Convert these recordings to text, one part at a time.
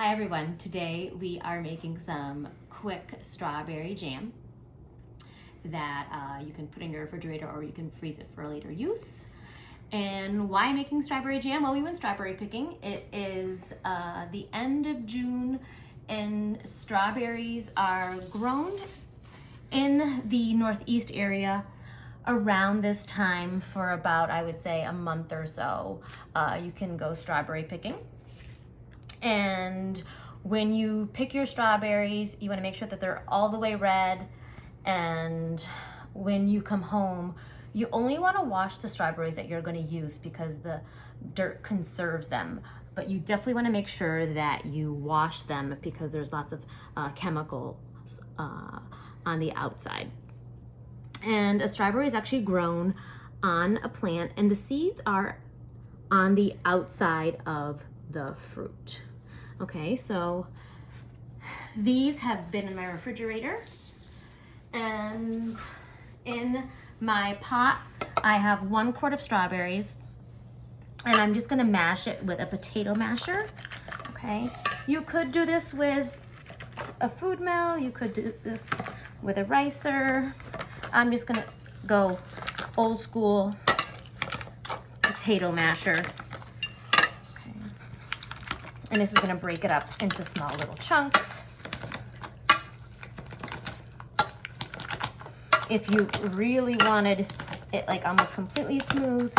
Hi everyone, today we are making some quick strawberry jam that you can put in your refrigerator or you can freeze it for later use. And why making strawberry jam? Well, we went strawberry picking. It is the end of June and strawberries are grown in the Northeast area around this time for about, I would say, a month or so. You can go strawberry picking. And when you pick your strawberries, you want to make sure that they're all the way red. And when you come home, you only want to wash the strawberries that you're going to use because the dirt conserves them. But you definitely want to make sure that you wash them because there's lots of chemicals on the outside. And a strawberry is actually grown on a plant and the seeds are on the outside of the fruit. Okay, so these have been in my refrigerator, and in my pot I have 1 quart of strawberries, and I'm just gonna mash it with a potato masher. Okay, you could do this with a food mill, you could do this with a ricer. I'm just gonna go old school potato masher. And this is gonna break it up into small little chunks. If you really wanted it like almost completely smooth,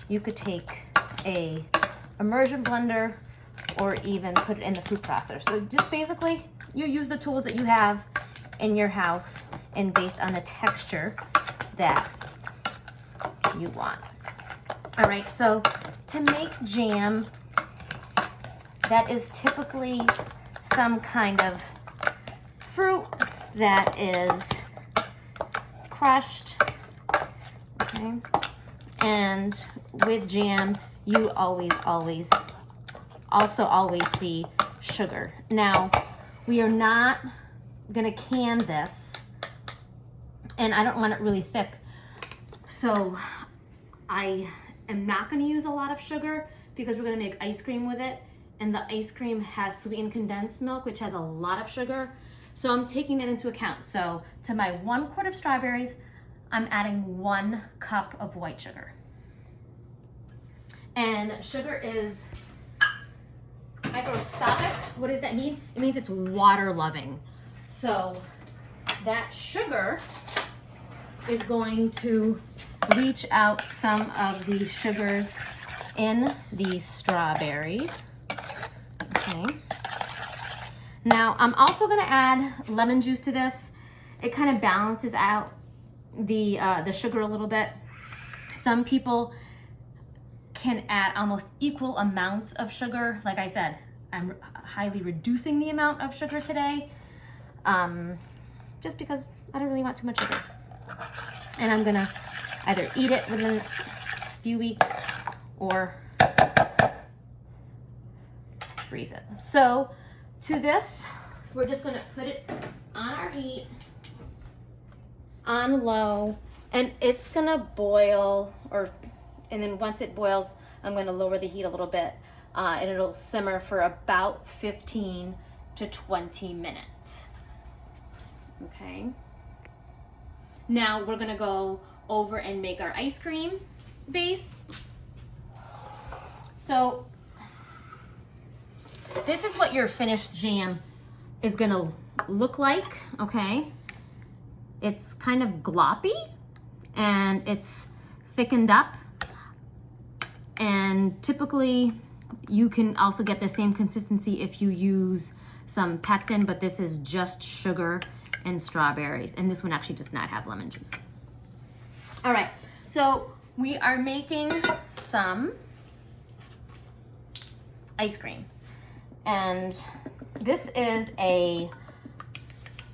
you could take a immersion blender or even put it in the food processor. So just basically, you use the tools that you have in your house and based on the texture that you want. All right, so to make jam, that is typically some kind of fruit that is crushed, okay? And with jam, you always see sugar. Now, we are not gonna can this, and I don't want it really thick, so I am not gonna use a lot of sugar because we're gonna make ice cream with it. And the ice cream has sweetened condensed milk, which has a lot of sugar. So I'm taking that into account. So to my 1 quart of strawberries, I'm adding 1 cup of white sugar. And sugar is hygroscopic. What does that mean? It means it's water loving. So that sugar is going to leach out some of the sugars in the strawberries. Okay. Now I'm also going to add lemon juice to this. It kind of balances out the sugar a little bit. Some people can add almost equal amounts of sugar. Like I said, I'm highly reducing the amount of sugar today, just because I don't really want too much sugar. And I'm gonna either eat it within a few weeks or freeze it. So to this, we're just gonna put it on our heat on low, and it's gonna boil, and then once it boils, I'm gonna lower the heat a little bit, and it'll simmer for about 15 to 20 minutes. Okay. Now we're gonna go over and make our ice cream base. So this is what your finished jam is gonna look like, okay? It's kind of gloppy and it's thickened up. And typically you can also get the same consistency if you use some pectin, but this is just sugar and strawberries. And this one actually does not have lemon juice. All right, so we are making some ice cream. And this is a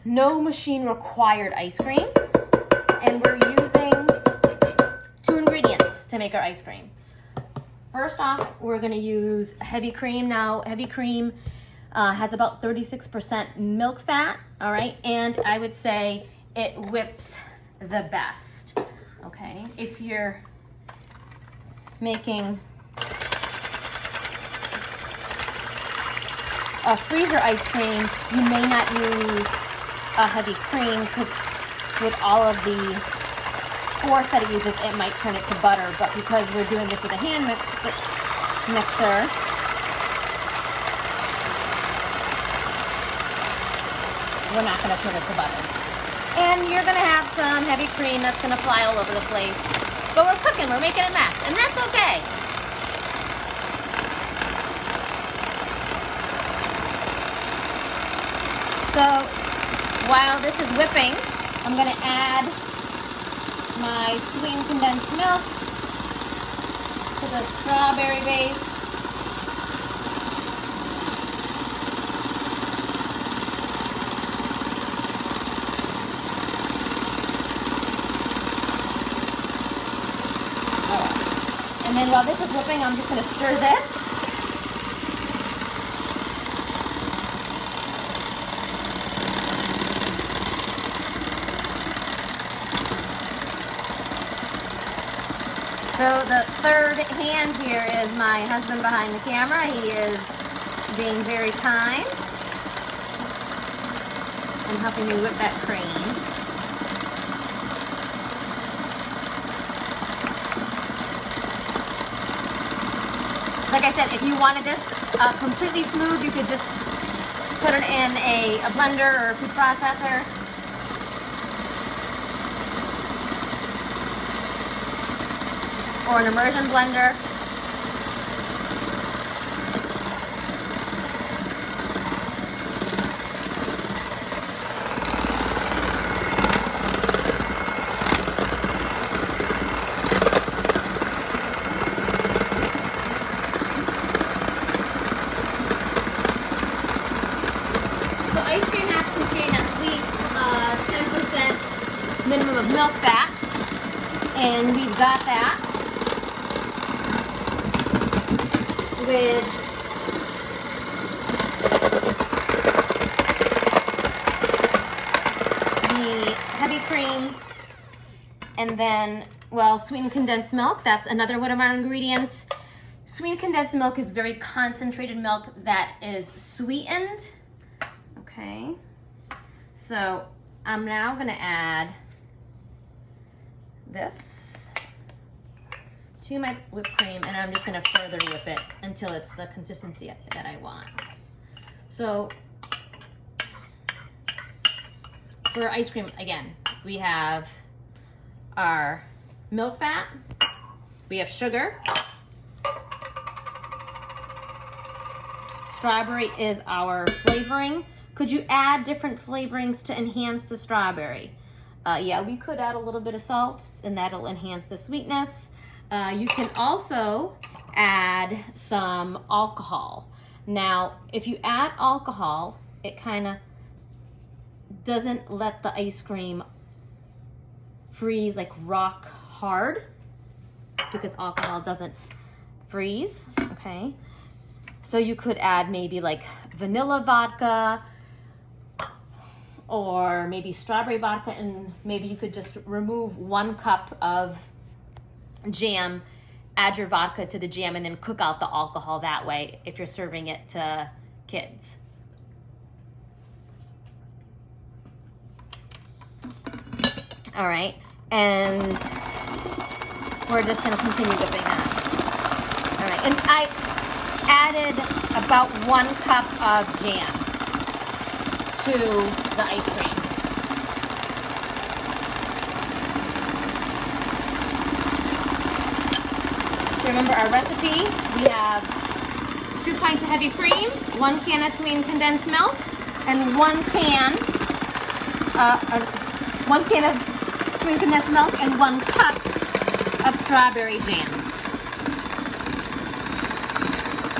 no machine required ice cream. And we're using 2 ingredients to make our ice cream. First off, we're gonna use heavy cream. Now, heavy cream has about 36% milk fat, all right? And I would say it whips the best, okay? If you're making freezer ice cream, you may not use a heavy cream because with all of the force that it uses, it might turn it to butter. But because we're doing this with a hand mixer, we're not going to turn it to butter. And you're going to have some heavy cream that's going to fly all over the place. But we're cooking, we're making a mess, and that's okay. So while this is whipping, I'm going to add my sweetened condensed milk to the strawberry base. And then while this is whipping, I'm just going to stir this. So the third hand here is my husband behind the camera. He is being very kind and helping me whip that cream. Like I said, if you wanted this completely smooth, you could just put it in a blender or a food processor. Or an immersion blender. So ice cream has to contain at least 10% minimum of milk fat, and we've got that. With the heavy cream and then, well, sweetened condensed milk. That's another one of our ingredients. Sweetened condensed milk is very concentrated milk that is sweetened. Okay, so I'm now gonna add this to my whipped cream, and I'm just going to further whip it until it's the consistency that I want. So for ice cream, again, we have our milk fat, we have sugar, strawberry is our flavoring. Could you add different flavorings to enhance the strawberry? Yeah, we could add a little bit of salt, and that'll enhance the sweetness. You can also add some alcohol. Now, if you add alcohol, it kind of doesn't let the ice cream freeze like rock hard because alcohol doesn't freeze, okay? So you could add maybe like vanilla vodka or maybe strawberry vodka, and maybe you could just remove 1 cup of jam, add your vodka to the jam, and then cook out the alcohol that way if you're serving it to kids. All right, and we're just going to continue whipping that. All right, and I added about 1 cup of jam to the ice cream. Remember our recipe, we have 2 pints of heavy cream, 1 can of sweetened condensed milk, and 1 can of sweetened condensed milk and 1 cup of strawberry jam.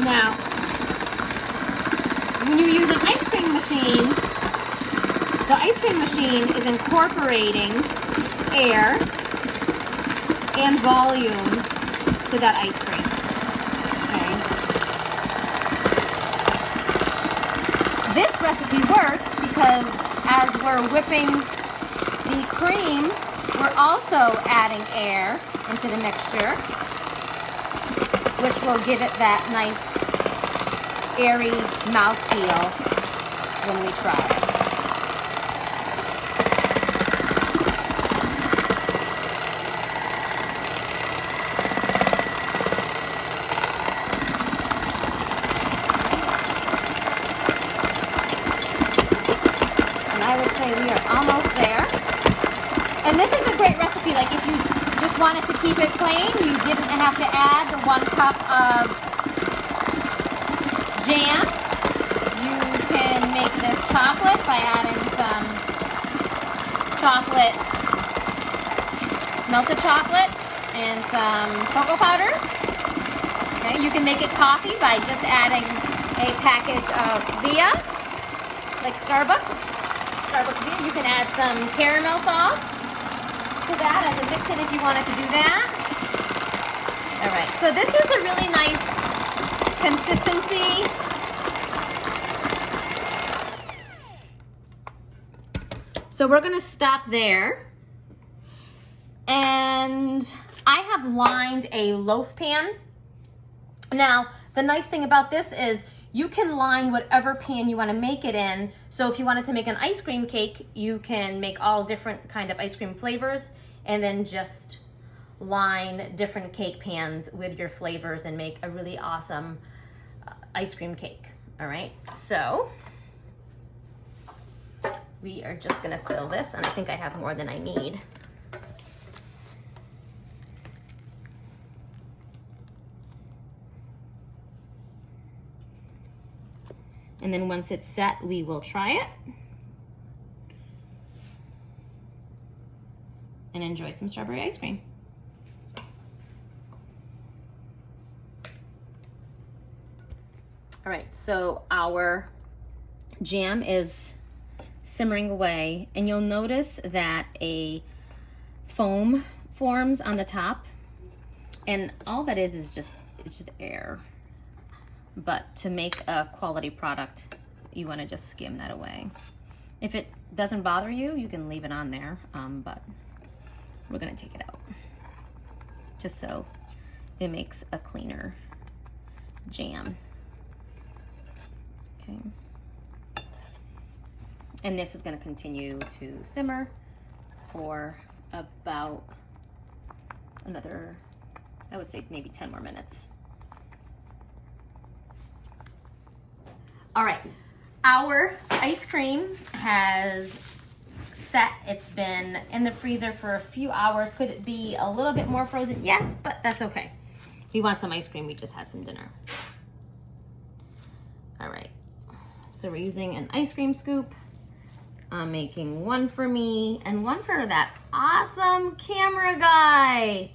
Now, when you use an ice cream machine, the ice cream machine is incorporating air and volume to that ice cream, okay? This recipe works because as we're whipping the cream, we're also adding air into the mixture, which will give it that nice airy mouthfeel when we try it. I would say we are almost there. And this is a great recipe. Like if you just wanted to keep it plain, you didn't have to add the 1 cup of jam. You can make this chocolate by adding some chocolate, melted chocolate, and some cocoa powder. Okay, you can make it coffee by just adding a package of Via, like Starbucks Via. You can add some caramel sauce to that as a mix-in if you wanted to do that. All right, so this is a really nice consistency. So we're gonna stop there. And I have lined a loaf pan. Now, the nice thing about this is you can line whatever pan you want to make it in. So if you wanted to make an ice cream cake, you can make all different kind of ice cream flavors and then just line different cake pans with your flavors and make a really awesome ice cream cake. All right, so we are just gonna fill this, and I think I have more than I need. And then once it's set, we will try it and enjoy some strawberry ice cream. All right, so our jam is simmering away, and you'll notice that a foam forms on the top, and all that is just, it's just air. But to make a quality product, you want to just skim that away. If it doesn't bother you, you can leave it on there, but we're going to take it out just so it makes a cleaner jam. Okay. And this is going to continue to simmer for about another, I would say maybe 10 more minutes. All right, our ice cream has set. It's been in the freezer for a few hours. Could it be a little bit more frozen? Yes, but that's okay. We want some ice cream. We just had some dinner. All right, so we're using an ice cream scoop. I'm making one for me and one for that awesome camera guy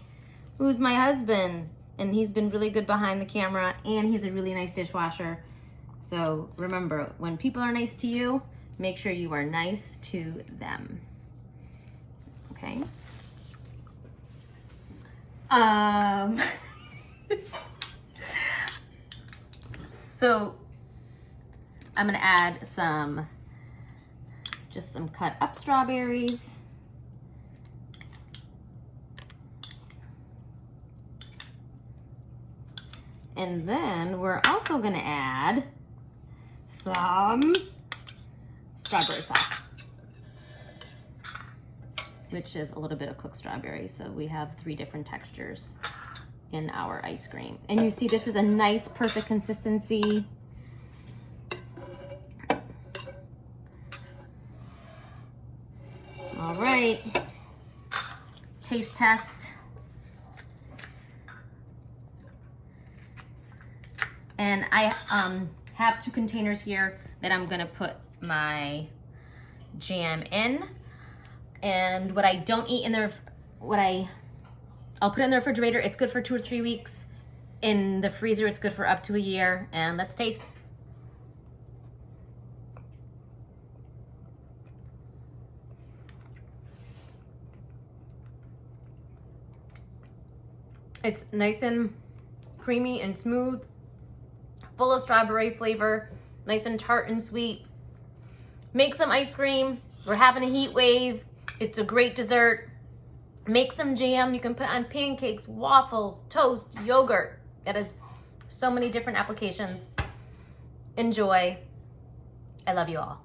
who's my husband, and he's been really good behind the camera, and he's a really nice dishwasher. So remember, when people are nice to you, make sure you are nice to them. Okay. So I'm gonna add just some cut up strawberries. And then we're also gonna add some strawberry sauce, which is a little bit of cooked strawberry. So we have 3 different textures in our ice cream. And you see this is a nice, perfect consistency. All right, taste test. And I have 2 containers here that I'm gonna put my jam in. And what I don't eat in there, I'll put it in the refrigerator. It's good for 2 or 3 weeks. In the freezer, it's good for up to a year. And let's taste. It's nice and creamy and smooth, full of strawberry flavor, nice and tart and sweet. Make some ice cream. We're having a heat wave. It's a great dessert. Make some jam. You can put on pancakes, waffles, toast, yogurt. That is so many different applications. Enjoy. I love you all.